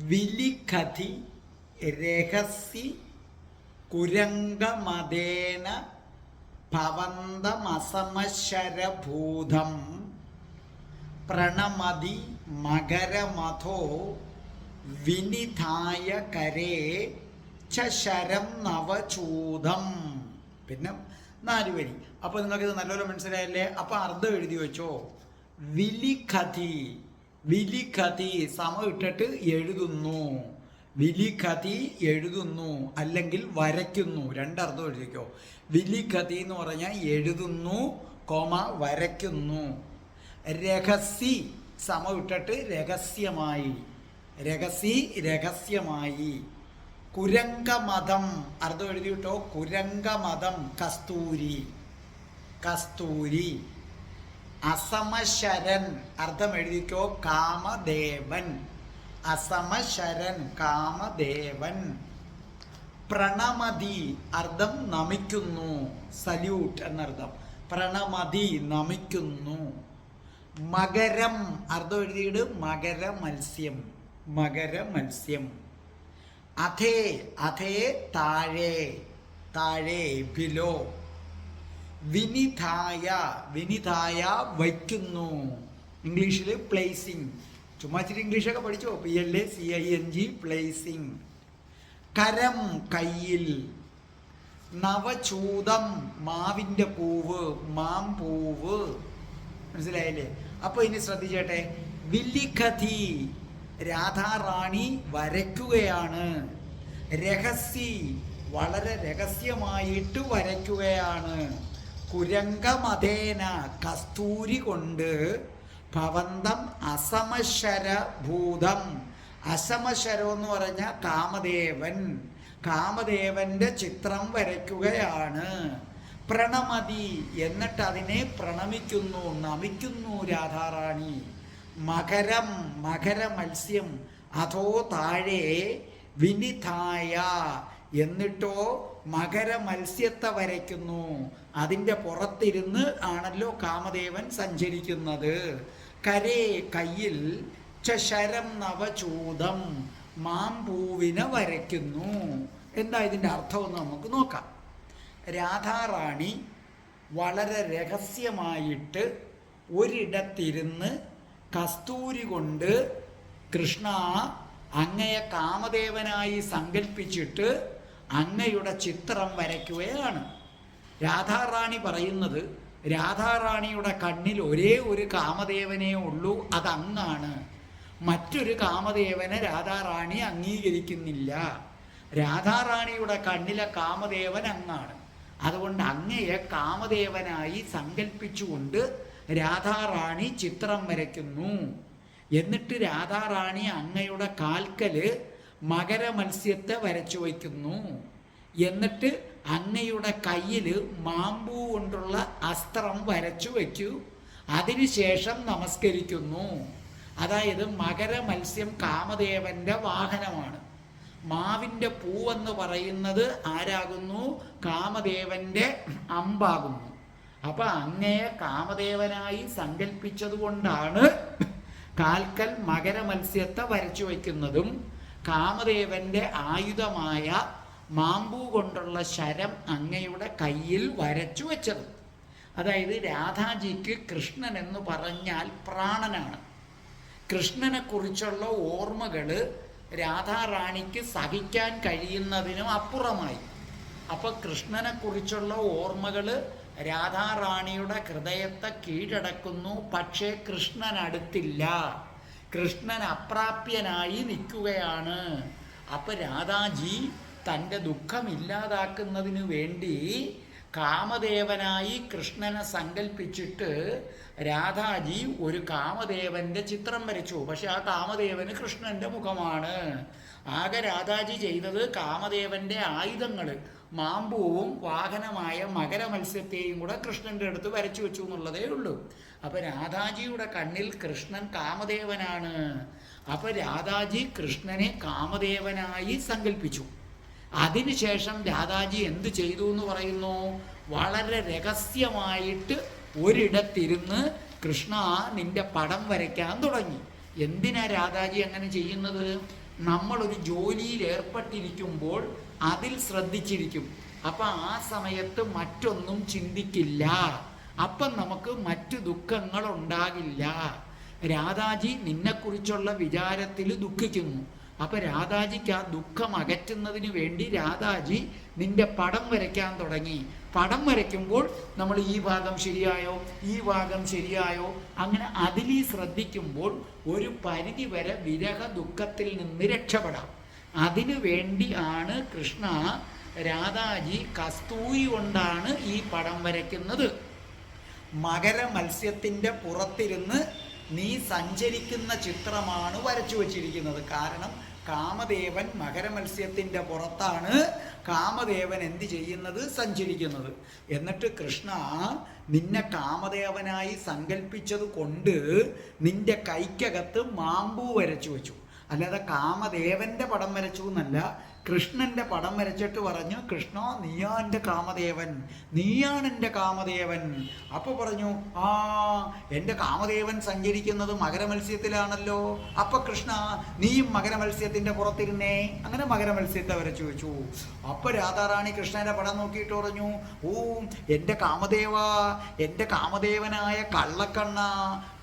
വിലിഖതി രഹസി കുരംഗമദേന ഭവന്തമസമശരഭൂതം പ്രണമതി മകരമഥോ വിനിധായ കരേ ശരം നവചൂതം. പിന്നെ 4 വരി. അപ്പോൾ നിങ്ങൾക്കിത് നല്ലപോലെ മനസ്സിലായല്ലേ? അപ്പം അർത്ഥം എഴുതി വെച്ചോ. വിലിഖതി, വിലിഖതി സമം ഇട്ടിട്ട് എഴുതുന്നു. വിലിഖതി എഴുതുന്നു, അല്ലെങ്കിൽ വരയ്ക്കുന്നു. രണ്ടർത്ഥം എഴുതിക്കോ. വിലിഖതി എന്ന് പറഞ്ഞാൽ എഴുതുന്നു, കോമ വരയ്ക്കുന്നു. രഹസി സമം ഇട്ടിട്ട് രഹസ്യമായി. രഹസി രഹസ്യമായി. കുരംഗമതം അർത്ഥം എഴുതിയിട്ടോ. കുരംഗമതം കസ്തൂരി, കസ്തൂരി. അസമശരൻ അർത്ഥം എഴുതിക്കോ. കാമദേവൻ. അസമശരൻ കാമദേവൻ. പ്രണമതി അർത്ഥം നമിക്കുന്നു, സല്യൂട്ട് എന്നർത്ഥം. പ്രണമതി നമിക്കുന്നു. മകരം അർത്ഥം എഴുതിയിട്ട് മകര മത്സ്യം, മകര മത്സ്യം. അധേ, അധേ താഴെ, താഴെ ബിലോ. വിനിധായ, വിനിധായ വയ്ക്കുന്നു. ഇംഗ്ലീഷിൽ പ്ലേസിങ്. ചുമ്മാ ഇച്ചിരി ഇംഗ്ലീഷൊക്കെ പഠിച്ചോ. PLACING placing. കരം കയ്യിൽ. നവചൂതം മാവിൻ്റെ പൂവ്, മാമ്പൂവ്. മനസ്സിലായില്ലേ? അപ്പോൾ ഇനി ശ്രദ്ധിച്ചേട്ടെ. വില്ലിഖതി രാധാറാണി വരയ്ക്കുകയാണ്. രഹസ്യ വളരെ രഹസ്യമായിട്ട് വരയ്ക്കുകയാണ്. കുരംഗമതേന കസ്തൂരി കൊണ്ട് ഭവന്തം അസമശരഭൂതം. അസമശരം എന്ന് പറഞ്ഞാൽ കാമദേവൻ, കാമദേവന്റെ ചിത്രം വരയ്ക്കുകയാണ്. പ്രണമതി, എന്നിട്ട് അതിനെ പ്രണമിക്കുന്നു, നമിക്കുന്നു രാധാറാണി. മകരം, മകര മത്സ്യം, അതോ താഴെ വിനിധായ, എന്നിട്ടോ മകര മത്സ്യത്തെ വരയ്ക്കുന്നു. അതിൻ്റെ പുറത്തിരുന്ന് ആണല്ലോ കാമദേവൻ സഞ്ചരിക്കുന്നത്. കരേ, കയ്യിൽ, ശരം നവചൂതം, മാമ്പൂവിനെ വരയ്ക്കുന്നു. എന്താ ഇതിൻ്റെ അർത്ഥമെന്ന് നമുക്ക് നോക്കാം. രാധാറാണി വളരെ രഹസ്യമായിട്ട് ഒരിടത്തിരുന്ന് കസ്തൂരി കൊണ്ട് കൃഷ്ണ അങ്ങയെ കാമദേവനായി സങ്കല്പിച്ചിട്ട് അങ്ങയുടെ ചിത്രം വരയ്ക്കുകയാണ്. രാധാറാണി പറയുന്നത് രാധാറാണിയുടെ കണ്ണിൽ ഒരേ ഒരു കാമദേവനേ ഉള്ളൂ, അത് അങ്ങാണ്. മറ്റൊരു കാമദേവനെ രാധാറാണി അംഗീകരിക്കുന്നില്ല. രാധാറാണിയുടെ കണ്ണിലെ കാമദേവൻ അങ്ങാണ്. അതുകൊണ്ട് അങ്ങയെ കാമദേവനായി സങ്കല്പിച്ചുകൊണ്ട് രാധാറാണി ചിത്രം വരയ്ക്കുന്നു. എന്നിട്ട് രാധാറാണി അങ്ങയുടെ കാൽക്കല് മകര മത്സ്യത്തെ വരച്ചു വയ്ക്കുന്നു. എന്നിട്ട് അങ്ങയുടെ കയ്യിൽ മാമ്പൂ കൊണ്ടുള്ള അസ്ത്രം വരച്ചു വയ്ക്കൂ. അതിനുശേഷം നമസ്കരിക്കുന്നു. അതായത് മകര മത്സ്യം കാമദേവന്റെ വാഹനമാണ്. മാവിൻ്റെ പൂവെന്ന് പറയുന്നത് ആരാകുന്നു? കാമദേവന്റെ അമ്പാകുന്നു. അപ്പൊ അങ്ങയെ കാമദേവനായി സങ്കല്പിച്ചത് കൊണ്ടാണ് കാൽക്കൽ മകര മത്സ്യത്തെ വരച്ചു വയ്ക്കുന്നതും കാമദേവന്റെ ആയുധമായ മാമ്പൂ കൊണ്ടുള്ള ശരം അങ്ങയുടെ കയ്യിൽ വരച്ചു വെച്ചത്. അതായത് രാധാജിക്ക് കൃഷ്ണൻ എന്ന് പറഞ്ഞാൽ പ്രാണനാണ്. കൃഷ്ണനെ കുറിച്ചുള്ള ഓർമ്മകൾ രാധാറാണിക്ക് സഹിക്കാൻ കഴിയുന്നതിനും അപ്പുറമായി. അപ്പൊ കൃഷ്ണനെ കുറിച്ചുള്ള ഓർമ്മകൾ രാധാറാണിയുടെ ഹൃദയത്തെ കീഴടക്കുന്നു. പക്ഷേ കൃഷ്ണൻ അടുത്തില്ല, കൃഷ്ണൻ അപ്രാപ്യനായി നിൽക്കുകയാണ്. അപ്പൊ രാധാജി തൻ്റെ ദുഃഖം ഇല്ലാതാക്കുന്നതിന് വേണ്ടി കാമദേവനായി കൃഷ്ണനെ സങ്കല്പിച്ചിട്ട് രാധാജി ഒരു കാമദേവന്റെ ചിത്രം വരച്ചു. പക്ഷെ ആ കാമദേവന് കൃഷ്ണന്റെ മുഖമാണ്. ആകെ രാധാജി ചെയ്തത് കാമദേവന്റെ ആയുധങ്ങൾ മാമ്പൂവും വാഹനമായ മകര മത്സ്യത്തെയും കൂടെ കൃഷ്ണന്റെ അടുത്ത് വരച്ചു വെച്ചു എന്നുള്ളതേ ഉള്ളൂ. അപ്പൊ രാധാജിയുടെ കണ്ണിൽ കൃഷ്ണൻ കാമദേവനാണ്. അപ്പൊ രാധാജി കൃഷ്ണനെ കാമദേവനായി സങ്കല്പിച്ചു. അതിനുശേഷം രാധാജി എന്ത് ചെയ്തു എന്ന് പറയുന്നു? വളരെ രഹസ്യമായിട്ട് ഒരിടത്തിരുന്ന് കൃഷ്ണ നിന്റെ പടം വരയ്ക്കാൻ തുടങ്ങി. എന്തിനാ രാധാജി അങ്ങനെ ചെയ്യുന്നത്? നമ്മളൊരു ജോലിയിൽ ഏർപ്പെട്ടിരിക്കുമ്പോൾ അതിൽ ശ്രദ്ധിച്ചിരിക്കും. അപ്പം ആ സമയത്ത് മറ്റൊന്നും ചിന്തിക്കില്ല. അപ്പം നമുക്ക് മറ്റു ദുഃഖങ്ങൾ ഉണ്ടാകില്ല. രാധാജി നിന്നെക്കുറിച്ചുള്ള വിചാരത്തിൽ ദുഃഖിക്കുന്നു. അപ്പം രാധാജിക്ക് ആ ദുഃഖം അകറ്റുന്നതിന് വേണ്ടി രാധാജി നിന്റെ പടം വരയ്ക്കാൻ തുടങ്ങി. പടം വരയ്ക്കുമ്പോൾ നമ്മൾ ഈ ഭാഗം ശരിയായോ, ഈ ഭാഗം ശരിയായോ, അങ്ങനെ അതിൽ ശ്രദ്ധിക്കുമ്പോൾ ഒരു പരിധി വരെ വിരഹ ദുഃഖത്തിൽ നിന്ന് രക്ഷപ്പെടാം. അതിനു വേണ്ടിയാണ് കൃഷ്ണ രാധാജി കസ്തൂരി കൊണ്ടാണ് ഈ പടം വരയ്ക്കുന്നത്. മകര മത്സ്യത്തിൻ്റെ പുറത്തിരുന്ന് നീ സഞ്ചരിക്കുന്ന ചിത്രമാണ് വരച്ചു വച്ചിരിക്കുന്നത്. കാരണം കാമദേവൻ മകരമത്സ്യത്തിൻ്റെ പുറത്താണ് കാമദേവൻ എന്ത് ചെയ്യുന്നത്? സഞ്ചരിക്കുന്നത്. എന്നിട്ട് കൃഷ്ണ നിന്നെ കാമദേവനായി സങ്കല്പിച്ചത് കൊണ്ട് നിന്റെ കൈക്കകത്ത് മാമ്പൂ വരച്ചു വെച്ചു. അല്ലാതെ കാമദേവന്റെ പടം വരച്ചു എന്നല്ല, കൃഷ്ണന്റെ പടം വരച്ചിട്ട് പറഞ്ഞു, കൃഷ്ണ നീയാ എൻ്റെ കാമദേവൻ, നീയാണ് എൻ്റെ കാമദേവൻ. അപ്പോൾ പറഞ്ഞു, ആ എൻ്റെ കാമദേവൻ സഞ്ചരിക്കുന്നത് മകരമത്സ്യത്തിലാണല്ലോ, അപ്പൊ കൃഷ്ണ നീയും മകരമത്സ്യത്തിൻ്റെ പുറത്തിരുന്നേ. അങ്ങനെ മകരമത്സ്യത്തെ വരച്ചു വെച്ചു. അപ്പൊ രാധാറാണി കൃഷ്ണന്റെ പടം നോക്കിയിട്ട് പറഞ്ഞു, ഓ എൻ്റെ കാമദേവ, എൻ്റെ കാമദേവനായ കള്ളക്കണ്ണ,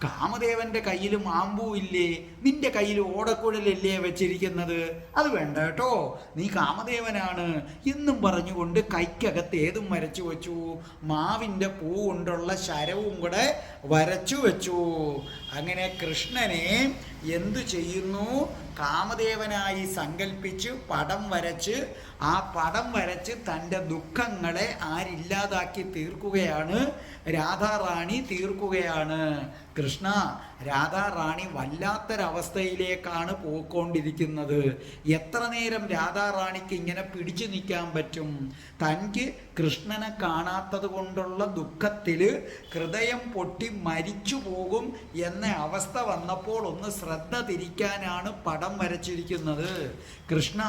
കാമദേവന്റെ കയ്യിൽ മാമ്പൂ ഇല്ലേ, നിന്റെ കയ്യിൽ ഓടക്കുഴലല്ലേ വെച്ചിരിക്കുന്നത്, അത് വേണ്ട കേട്ടോ, നീ കാമദേവനാണ് എന്നും പറഞ്ഞുകൊണ്ട് കൈക്കകത്ത് ഏതും വരച്ചു വെച്ചു, മാവിൻ്റെ പൂ കൊണ്ടുള്ള ശരവും കൂടെ വരച്ചു വെച്ചു. അങ്ങനെ കൃഷ്ണനെ എന്തു ചെയ്യുന്നു? കാമദേവനായി സങ്കല്പിച്ച് പടം വരച്ച്, ആ പടം വരച്ച് തൻ്റെ ദുഃഖങ്ങളെ ആരില്ലാതാക്കി തീർക്കുകയാണ്? രാധാറാണി തീർക്കുകയാണ്. കൃഷ്ണ, രാധാറാണി വല്ലാത്തൊരവസ്ഥയിലേക്കാണ് പോയിക്കൊണ്ടിരിക്കുന്നത്. എത്ര നേരം രാധാറാണിക്ക് ഇങ്ങനെ പിടിച്ചു നിൽക്കാൻ പറ്റും? തനിക്ക് കൃഷ്ണനെ കാണാത്തത് കൊണ്ടുള്ള ദുഃഖത്തിൽ ഹൃദയം പൊട്ടി മരിച്ചു പോകും എന്ന അവസ്ഥ വന്നപ്പോൾ ഒന്ന് ശ്രദ്ധ തിരിക്കാനാണ് പടം വരച്ചിരിക്കുന്നത്. കൃഷ്ണ,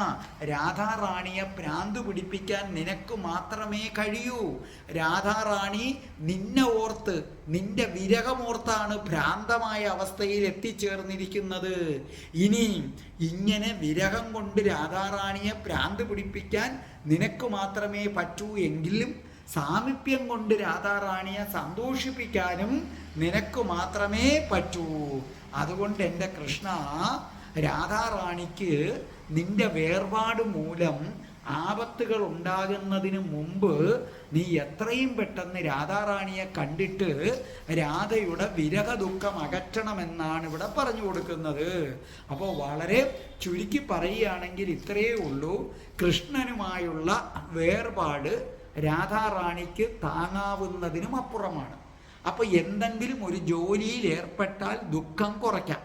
രാധാറാണിയെ ഭ്രാന്ത് പിടിപ്പിക്കാൻ നിനക്ക് മാത്രമേ കഴിയൂ. രാധാറാണി നിന്നെ ഓർത്ത്, നിന്റെ വിരഹമോർത്താണ് ഭ്രാന്തമായ അവസ്ഥയിൽ എത്തിച്ചേർന്നിരിക്കുന്നത്. ഇനി ഇങ്ങനെ വിരഹം കൊണ്ട് രാധാറാണിയെ ഭ്രാന്ത് പിടിപ്പിക്കാൻ നിനക്ക് മാത്രമേ പറ്റൂ എങ്കിലും സാമീപ്യം കൊണ്ട് രാധാറാണിയെ സന്തോഷിപ്പിക്കാനും നിനക്ക് മാത്രമേ പറ്റൂ. അതുകൊണ്ട് എൻ്റെ കൃഷ്ണ, രാധാറാണിക്ക് നിന്റെ വേർപാട് മൂലം ആപത്തുകൾ ഉണ്ടാകുന്നതിന് മുമ്പ് നീ എത്രയും പെട്ടെന്ന് രാധാറാണിയെ കണ്ടിട്ട് രാധയുടെ വിരഹ ദുഃഖം അകറ്റണമെന്നാണ് ഇവിടെ പറഞ്ഞു കൊടുക്കുന്നത്. അപ്പോൾ വളരെ ചുരുക്കി പറയുകയാണെങ്കിൽ ഇത്രയേ ഉള്ളൂ. കൃഷ്ണനുമായുള്ള വേർപാട് രാധാറാണിക്ക് താങ്ങാവുന്നതിനും അപ്പുറമാണ്. അപ്പോൾ എന്തെങ്കിലും ഒരു ജോലിയിൽ ഏർപ്പെട്ടാൽ ദുഃഖം കുറയ്ക്കാം.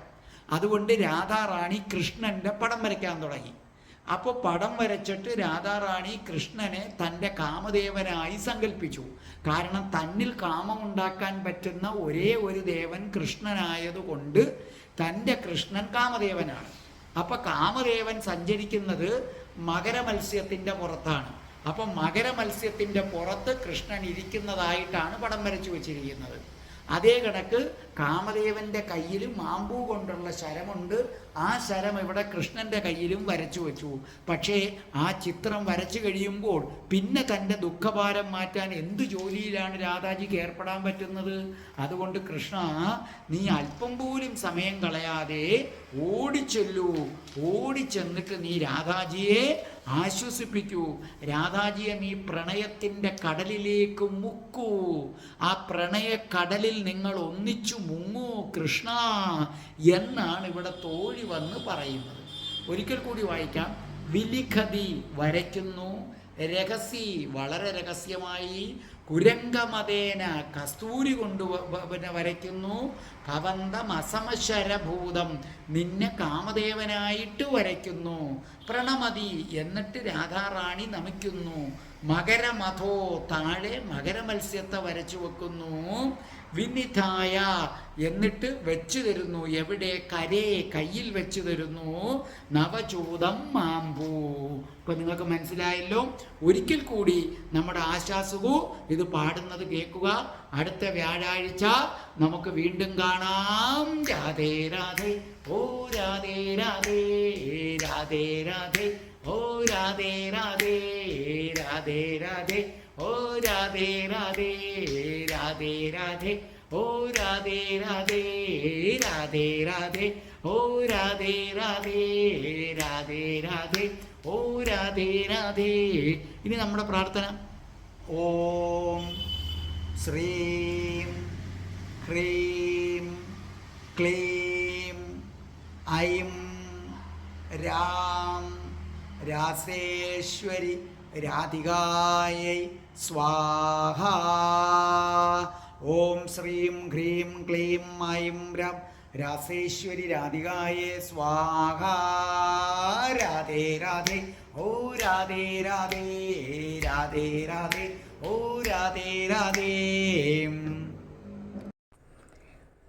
അതുകൊണ്ട് രാധാറാണി കൃഷ്ണൻ്റെ പടം വരയ്ക്കാൻ തുടങ്ങി. അപ്പോൾ പടം വരച്ചിട്ട് രാധാറാണി കൃഷ്ണനെ തൻ്റെ കാമദേവനായി സങ്കല്പിച്ചു. കാരണം തന്നിൽ കാമമുണ്ടാക്കാൻ പറ്റുന്ന ഒരേ ഒരു ദേവൻ കൃഷ്ണനായതുകൊണ്ട് തൻ്റെ കൃഷ്ണൻ കാമദേവനാണ്. അപ്പം കാമദേവൻ സഞ്ചരിക്കുന്നത് മകരമത്സ്യത്തിൻ്റെ പുറത്താണ്. അപ്പം മകരമത്സ്യത്തിൻ്റെ പുറത്ത് കൃഷ്ണൻ ഇരിക്കുന്നതായിട്ടാണ് പടം വരച്ചു വച്ചിരിക്കുന്നത്. അതേ കണക്ക് കാമദേവൻ്റെ കയ്യിൽ മാമ്പൂ കൊണ്ടുള്ള ശരമുണ്ട്. ആ ശരം ഇവിടെ കൃഷ്ണൻ്റെ കയ്യിലും വരച്ചു വെച്ചു. പക്ഷേ ആ ചിത്രം വരച്ചു കഴിയുമ്പോൾ പിന്നെ തൻ്റെ ദുഃഖഭാരം മാറ്റാൻ എന്ത് ജോലിയിലാണ് രാധാജിക്ക് ഏർപ്പെടാൻ പറ്റുന്നത്? അതുകൊണ്ട് കൃഷ്ണ, നീ അല്പം പോലും സമയം കളയാതെ ഓടിച്ചെല്ലൂ. ഓടിച്ചെന്നിട്ട് നീ രാധാജിയെ ആശ്വസിപ്പിക്കൂ. രാധാജിയെ നീ പ്രണയത്തിൻ്റെ കടലിലേക്ക് മുക്കൂ. ആ പ്രണയക്കടലിൽ നിങ്ങൾ ഒന്നിച്ചു മുങ്ങൂ കൃഷ്ണ എന്നാണ് ഇവിടെ തോഴി വന്ന് പറയുന്നത്. ഒരിക്കൽ കൂടി വായിക്കാം. വിലിഖതി വരയ്ക്കുന്നു, രഹസ്യ വളരെ രഹസ്യമായി, കുരംഗമതേന കസ്തൂരി കൊണ്ട് വരയ്ക്കുന്നു, ഭവന്തം അസമശരഭൂതം നിന്നെ കാമദേവനായിട്ട് വരയ്ക്കുന്നു, പ്രണമതി എന്നിട്ട് രാധാറാണി നമിക്കുന്നു, മകരമഥോ താഴെ മകരമത്സ്യത്തെ വരച്ചു വെക്കുന്നു, വിനിധായ എന്നിട്ട് വെച്ചു തരുന്നു. എവിടെ? കരേ കയ്യിൽ വെച്ചു തരുന്നു. നവചൂതം മാമ്പൂ. ഇപ്പം നിങ്ങൾക്ക് മനസ്സിലായല്ലോ. ഒരിക്കൽ കൂടി നമ്മുടെ ആശാസുഖു ഇത് പാടുന്നത് കേൾക്കുക. അടുത്ത വ്യാഴാഴ്ച നമുക്ക് വീണ്ടും കാണാം. രാധേ രാധേ, ഓ രാധേ രാധേ, രാധേ രാധേ, ഓ രാധേ രാധേ, രാധേ രാധേ, ഓ രാധേ രാധേ, രാധേ രാധേ, ഓ രാധേ രാധേ, രാധേ രാധേ, ഓ രാധേ രാധേ, രാധേ രാധേ, ഓ രാധേ രാധേ. ഇനി നമ്മുടെ പ്രാർത്ഥന. ഓം ശ്രീം ഹ്രീം ക്ലീം ഐം രാം രാസേശ്വരി രാധികായൈ സ്വാഹ. ഓം ശ്രീം ഹ്രീം ക്ലീം ഐം രാം രാസേശ്വരി രാധികായേ സ്വാഹ. രാധേ രാധേ, ഓ രാധേ രാധേ, രാധേ രാധേ, ഓ രാധേ രാധേ.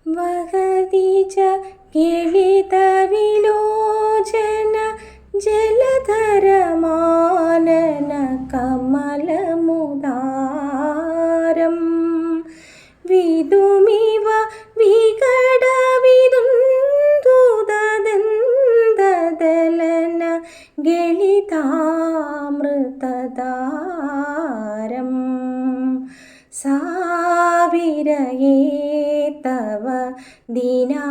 വഹതിച കിളിതവിലോചന ജലധരമാനന കമലമുദാരം വിദുമിവ വികടവിദുന്ദുദന്തദലന ഗളിതാമൃതധാരം സാവിരയേ തവ ദീനാ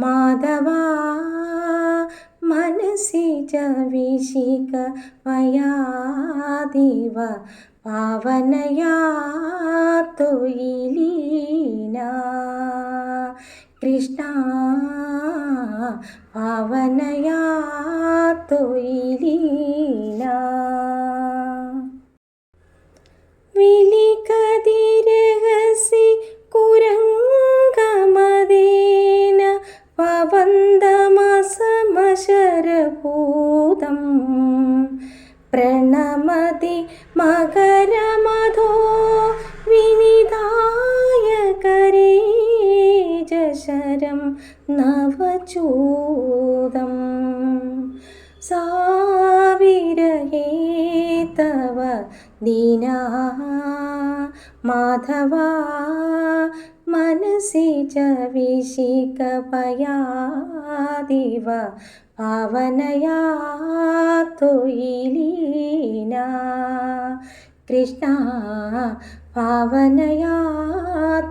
മാധവാ മന मनसि च विशिखमयादिव पावनया त्वयि लीना कृष्णा पावनया त्वयि लीना विलिखदिरहसि कुरङ्गमदेन पवन्दमसमशरभूतं प्रणमति मकरमधो विनिधाय करे जशरं नवचूदम् साविरहे तव दीना माधवा मनसि च विशिखमयादिव पावनया त्वयि लीना कृष्णा पावनया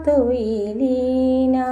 त्वयि लीना.